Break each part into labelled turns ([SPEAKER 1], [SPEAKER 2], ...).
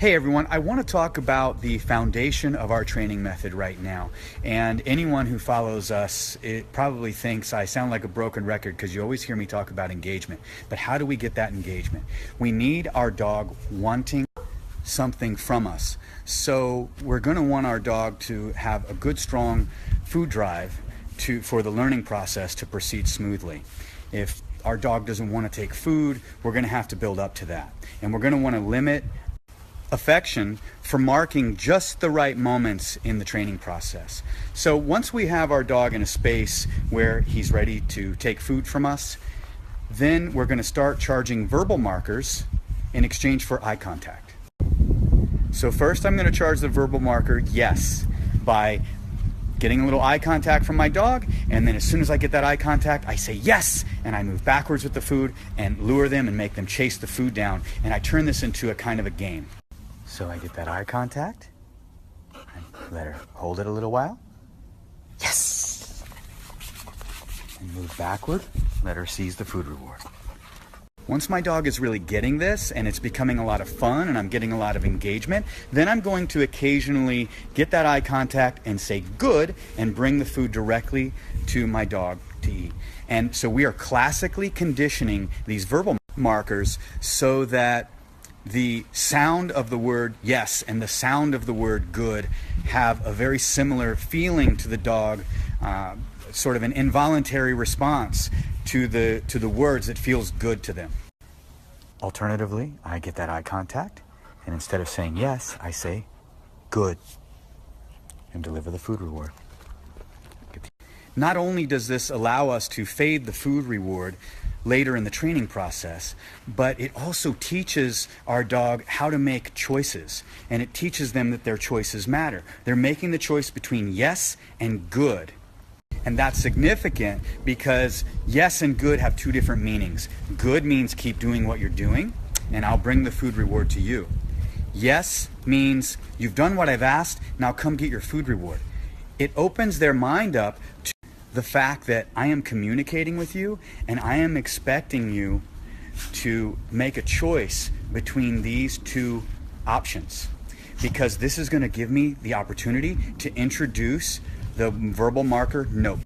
[SPEAKER 1] Hey everyone, I want to talk about the foundation of our training method right now. And anyone who follows us, it probably thinks I sound like a broken record because you always hear me talk about engagement. But how do we get that engagement? We need our dog wanting something from us. So we're going to want our dog to have a good, strong food drive for the learning process to proceed smoothly. If our dog doesn't want to take food, we're going to have to build up to that. And we're going to want to limit affection for marking just the right moments in the training process. So once we have our dog in a space where he's ready to take food from us, then we're going to start charging verbal markers in exchange for eye contact. So first I'm going to charge the verbal marker yes by getting a little eye contact from my dog, and then as soon as I get that eye contact, I say yes, and I move backwards with the food and lure them and make them chase the food down, and I turn this into a kind of a game. So I get that eye contact, and let her hold it a little while, yes, and move backward, let her seize the food reward. Once my dog is really getting this and it's becoming a lot of fun and I'm getting a lot of engagement, then I'm going to occasionally get that eye contact and say good and bring the food directly to my dog to eat. And so we are classically conditioning these verbal markers so that the sound of the word yes and the sound of the word good have a very similar feeling to the dog, sort of an involuntary response to the words that feels good to them. Alternatively, I get that eye contact, and instead of saying yes, I say good and deliver the food reward. Not only does this allow us to fade the food reward later in the training process, but it also teaches our dog how to make choices, and it teaches them that their choices matter. They're making the choice between yes and good. And that's significant because yes and good have two different meanings. Good means keep doing what you're doing, and I'll bring the food reward to you. Yes means you've done what I've asked, now come get your food reward. It opens their mind up to the fact that I am communicating with you and I am expecting you to make a choice between these two options, because this is going to give me the opportunity to introduce the verbal marker nope.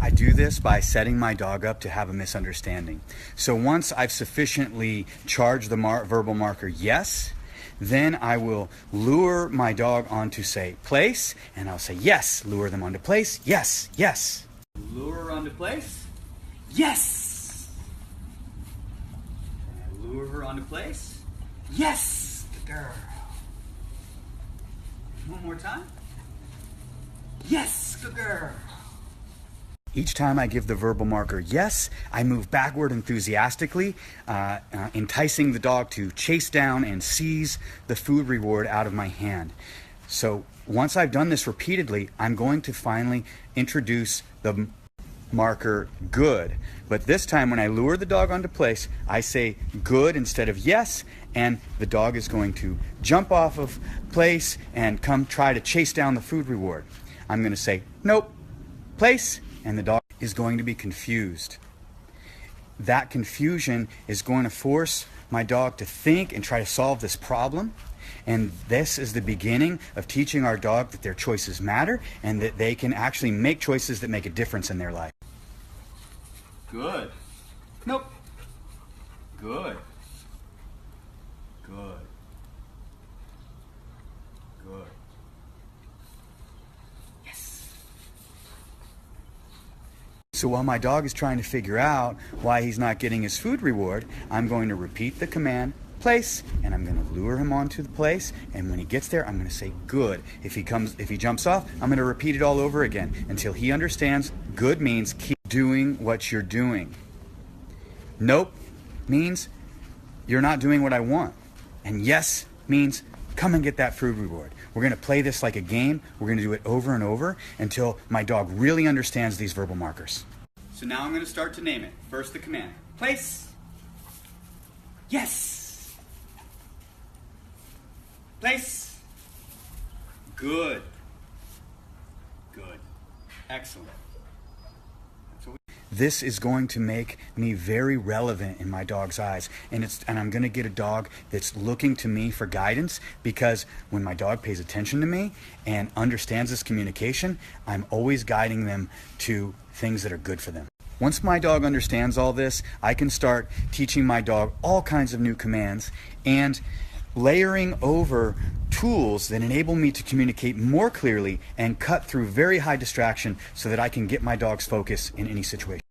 [SPEAKER 1] I do this by setting my dog up to have a misunderstanding. So once I've sufficiently charged the verbal marker yes, then I will lure my dog onto, say, place, and I'll say yes, lure them onto place, yes, yes. Lure her onto place, yes. And I lure her onto place, yes, good girl. One more time. Yes, good girl. Each time I give the verbal marker yes, I move backward enthusiastically, enticing the dog to chase down and seize the food reward out of my hand. So once I've done this repeatedly, I'm going to finally introduce the marker good. But this time when I lure the dog onto place, I say good instead of yes, and the dog is going to jump off of place and come try to chase down the food reward. I'm going to say nope, place, and the dog is going to be confused. That confusion is going to force my dog to think and try to solve this problem. And this is the beginning of teaching our dog that their choices matter and that they can actually make choices that make a difference in their life. Good. Nope. Good. Good. Good. So while my dog is trying to figure out why he's not getting his food reward, I'm going to repeat the command, place, and I'm going to lure him onto the place, and when he gets there, I'm going to say good. If he jumps off, I'm going to repeat it all over again until he understands good means keep doing what you're doing. Nope means you're not doing what I want. And yes means come and get that food reward. We're going to play this like a game. We're going to do it over and over until my dog really understands these verbal markers. So now I'm going to start to name it. First the command. Place. Yes. Place. Good. Good. Excellent. this is going to make me very relevant in my dog's eyes. And I'm going to get a dog that's looking to me for guidance, because when my dog pays attention to me and understands this communication, I'm always guiding them to things that are good for them. Once my dog understands all this, I can start teaching my dog all kinds of new commands and layering over tools that enable me to communicate more clearly and cut through very high distraction so that I can get my dog's focus in any situation.